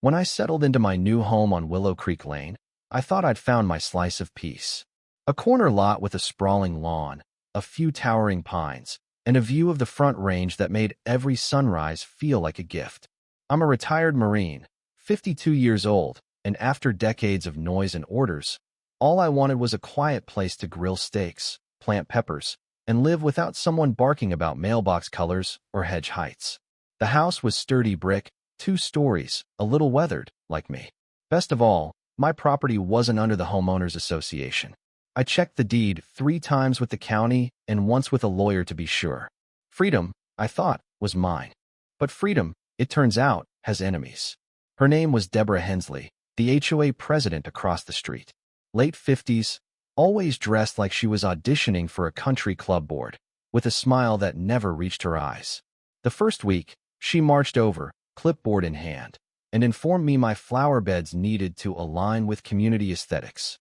When I settled into my new home on Willow Creek Lane, I thought I'd found my slice of peace. A corner lot with a sprawling lawn, a few towering pines, and a view of the Front Range that made every sunrise feel like a gift. I'm a retired Marine, 52 years old, and after decades of noise and orders, all I wanted was a quiet place to grill steaks, plant peppers, and live without someone barking about mailbox colors or hedge heights. The house was sturdy brick, 2 stories, a little weathered, like me. Best of all, my property wasn't under the homeowners association. I checked the deed 3 times with the county and once with a lawyer to be sure. Freedom, I thought, was mine. But freedom, it turns out, has enemies. Her name was Deborah Hensley, the HOA president across the street. Late 50s, always dressed like she was auditioning for a country club board, with a smile that never reached her eyes. The first week, she marched over, clipboard in hand, and informed me my flower beds needed to align with community aesthetics.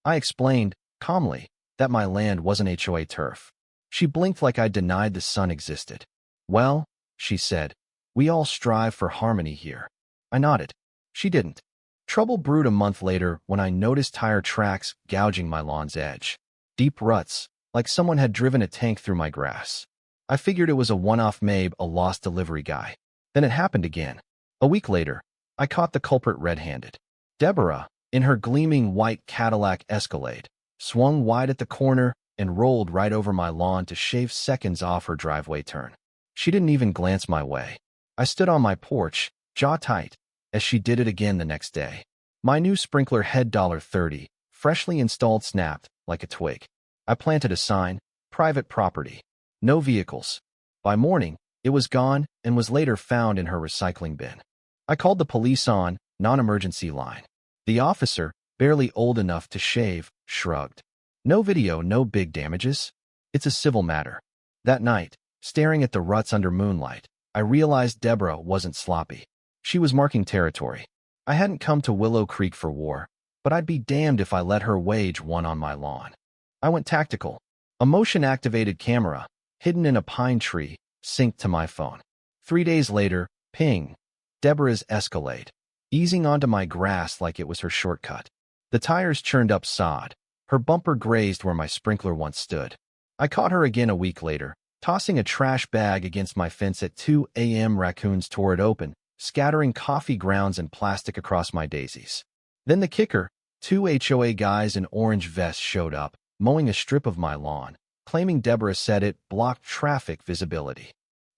I explained, calmly, that my land wasn't HOA turf. She blinked like I denied the sun existed. "Well," she said, "we all strive for harmony here." I nodded. She didn't. Trouble brewed a month later when I noticed tire tracks gouging my lawn's edge. Deep ruts, like someone had driven a tank through my grass. I figured it was a one-off, maybe a lost delivery guy. Then it happened again. A week later, I caught the culprit red-handed. Deborah, in her gleaming white Cadillac Escalade, swung wide at the corner and rolled right over my lawn to shave seconds off her driveway turn. She didn't even glance my way. I stood on my porch, jaw tight, as she did it again the next day. My new sprinkler head $30, freshly installed, snapped like a twig. I planted a sign, "Private property. No vehicles." By morning, it was gone and was later found in her recycling bin. I called the police on non-emergency line. The officer, barely old enough to shave, shrugged. "No video, no big damages. It's a civil matter." That night, staring at the ruts under moonlight, I realized Deborah wasn't sloppy. She was marking territory. I hadn't come to Willow Creek for war, but I'd be damned if I let her wage one on my lawn. I went tactical. A motion-activated camera, hidden in a pine tree, synced to my phone. 3 days later, ping. Deborah's Escalade, easing onto my grass like it was her shortcut. The tires churned up sod. Her bumper grazed where my sprinkler once stood. I caught her again a week later, tossing a trash bag against my fence at 2 a.m. Raccoons tore it open, scattering coffee grounds and plastic across my daisies. Then the kicker, 2 HOA guys in orange vests showed up, mowing a strip of my lawn, claiming Deborah said it blocked traffic visibility.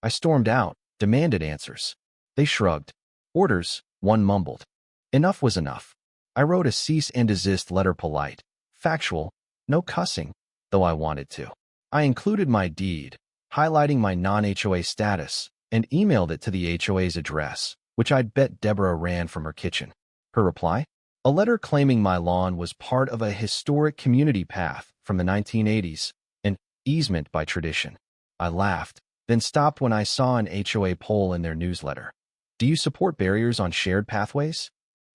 I stormed out, demanded answers. They shrugged. "Orders," one mumbled. Enough was enough. I wrote a cease and desist letter, polite, factual, no cussing, though I wanted to. I included my deed, highlighting my non-HOA status, and emailed it to the HOA's address, which I'd bet Deborah ran from her kitchen. Her reply? A letter claiming my lawn was part of a historic community path from the 1980s, an easement by tradition. I laughed, then stopped when I saw an HOA poll in their newsletter. "Do you support barriers on shared pathways?"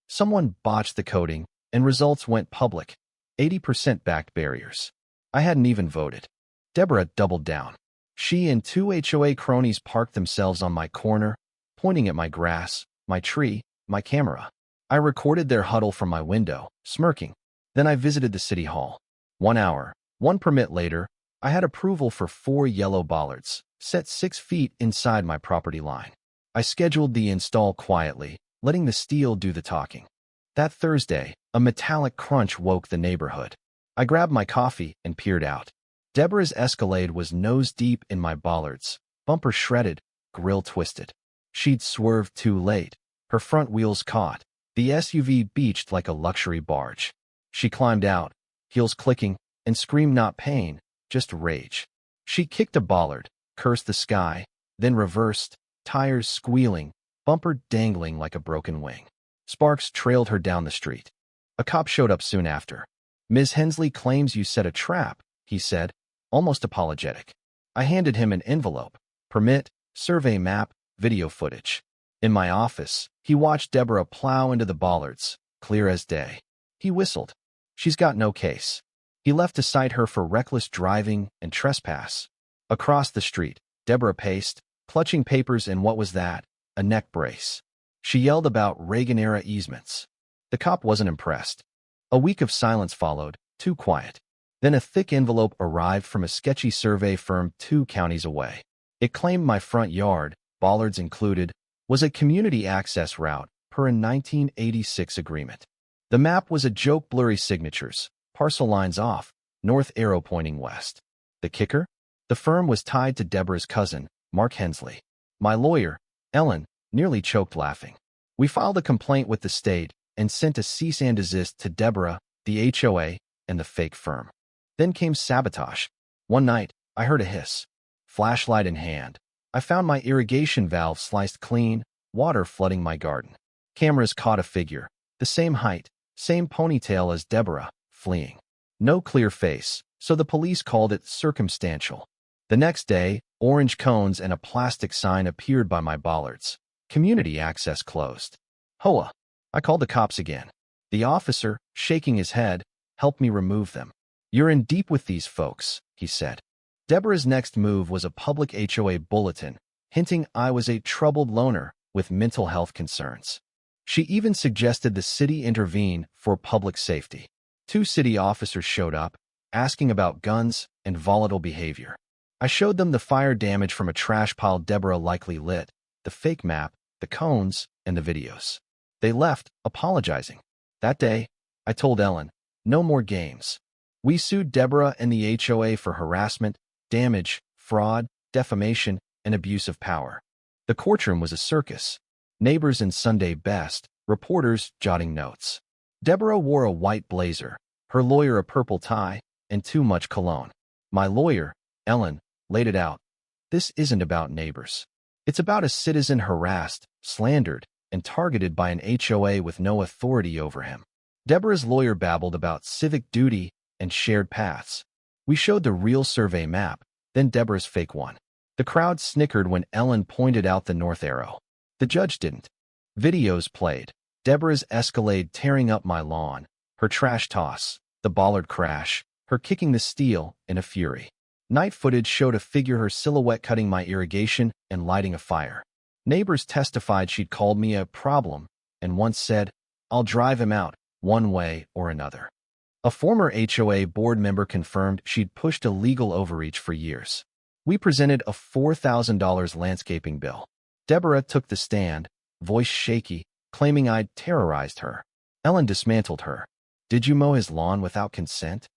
Someone botched the coding, and results went public. 80% backed barriers. I hadn't even voted. Deborah doubled down. She and 2 HOA cronies parked themselves on my corner, pointing at my grass, my tree, my camera. I recorded their huddle from my window, smirking. Then I visited the city hall. 1 hour, 1 permit later, I had approval for 4 yellow bollards, set 6 feet inside my property line. I scheduled the install quietly, letting the steel do the talking. That Thursday, a metallic crunch woke the neighborhood. I grabbed my coffee and peered out. Deborah's Escalade was nose-deep in my bollards, bumper shredded, grill twisted. She'd swerved too late. Her front wheels caught. The SUV beached like a luxury barge. She climbed out, heels clicking, and screamed not pain, just rage. She kicked a bollard, cursed the sky, then reversed, tires squealing, bumper dangling like a broken wing. Sparks trailed her down the street. A cop showed up soon after. "Ms. Hensley claims you set a trap," he said, almost apologetic. I handed him an envelope, permit, survey map, video footage. In my office, he watched Deborah plow into the bollards, clear as day. He whistled. "She's got no case." He left to cite her for reckless driving and trespass. Across the street, Deborah paced, clutching papers and what was that? A neck brace. She yelled about Reagan-era easements. The cop wasn't impressed. A week of silence followed, too quiet. Then a thick envelope arrived from a sketchy survey firm 2 counties away. It claimed my front yard, bollards included, was a community access route per a 1986 agreement. The map was a joke, blurry signatures, parcel lines off, north arrow pointing west. The kicker? The firm was tied to Deborah's cousin, Mark Hensley. My lawyer, Ellen, nearly choked laughing. We filed a complaint with the state and sent a cease and desist to Deborah, the HOA, and the fake firm. Then came sabotage. One night, I heard a hiss. Flashlight in hand. I found my irrigation valve sliced clean, water flooding my garden. Cameras caught a figure, the same height, same ponytail as Deborah, fleeing. No clear face, so the police called it circumstantial. The next day, orange cones and a plastic sign appeared by my bollards. Community access closed. HOA. I called the cops again. The officer, shaking his head, helped me remove them. You're in deep with these folks, he said. Deborah's next move was a public HOA bulletin, hinting I was a troubled loner with mental health concerns. She even suggested the city intervene for public safety. 2 city officers showed up, asking about guns and volatile behavior. I showed them the fire damage from a trash pile Deborah likely lit, the fake map, the cones, and the videos. They left, apologizing. That day, I told Ellen, no more games. We sued Deborah and the HOA for harassment, damage, fraud, defamation, and abuse of power. The courtroom was a circus. Neighbors in Sunday best, reporters jotting notes. Deborah wore a white blazer, her lawyer a purple tie, and too much cologne. My lawyer, Ellen, laid it out. This isn't about neighbors. It's about a citizen harassed, slandered, and targeted by an HOA with no authority over him. Deborah's lawyer babbled about civic duty and shared paths. We showed the real survey map, then Deborah's fake one. The crowd snickered when Ellen pointed out the north arrow. The judge didn't. Videos played. Deborah's Escalade tearing up my lawn, her trash toss, the bollard crash, her kicking the steel in a fury. Night footage showed a figure, her silhouette cutting my irrigation and lighting a fire. Neighbors testified she'd called me a problem and once said, I'll drive him out, one way or another. A former HOA board member confirmed she'd pushed a legal overreach for years. We presented a $4,000 landscaping bill. Deborah took the stand, voice shaky, claiming I'd terrorized her. Ellen dismantled her. Did you mow his lawn without consent?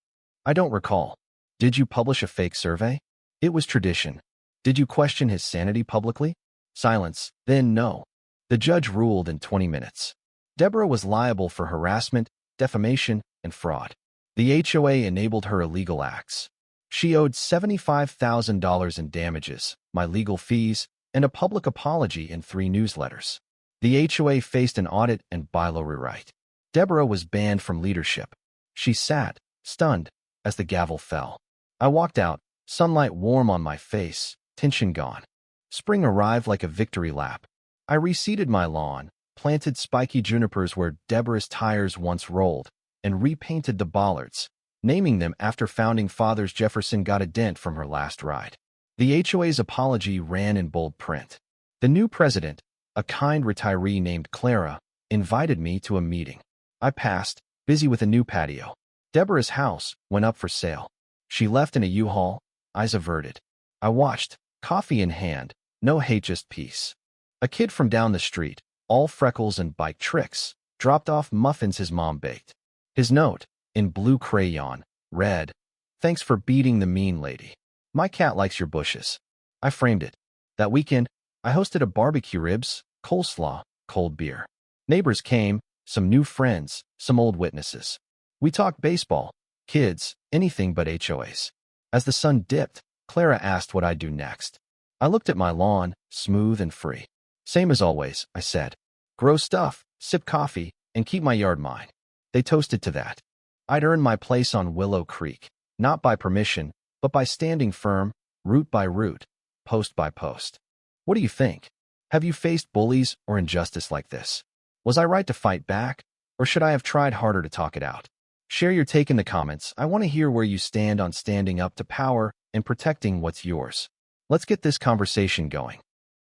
I don't recall. Did you publish a fake survey? It was tradition. Did you question his sanity publicly? Silence, then no. The judge ruled in 20 minutes. Deborah was liable for harassment, defamation, and fraud. The HOA enabled her illegal acts. She owed $75,000 in damages, my legal fees, and a public apology in 3 newsletters. The HOA faced an audit and bylaw rewrite. Deborah was banned from leadership. She sat, stunned, as the gavel fell. I walked out, sunlight warm on my face, tension gone. Spring arrived like a victory lap. I reseeded my lawn, planted spiky junipers where Deborah's tires once rolled, and repainted the bollards, naming them after founding fathers Jefferson got a dent from her last ride. The HOA's apology ran in bold print. The new president, a kind retiree named Clara, invited me to a meeting. I passed, busy with a new patio. Deborah's house went up for sale. She left in a U-Haul, eyes averted. I watched, coffee in hand, no hate, just peace. A kid from down the street, all freckles and bike tricks, dropped off muffins his mom baked. His note, in blue crayon, read, "Thanks for beating the mean lady. My cat likes your bushes." I framed it. That weekend, I hosted a barbecue, ribs, coleslaw, cold beer. Neighbors came, some new friends, some old witnesses. We talked baseball, kids, anything but HOAs. As the sun dipped, Clara asked what I'd do next. I looked at my lawn, smooth and free. Same as always, I said. Grow stuff, sip coffee, and keep my yard mine. They toasted to that. I'd earned my place on Willow Creek, not by permission, but by standing firm, root by root, post by post. What do you think? Have you faced bullies or injustice like this? Was I right to fight back, or should I have tried harder to talk it out? Share your take in the comments. I want to hear where you stand on standing up to power and protecting what's yours. Let's get this conversation going.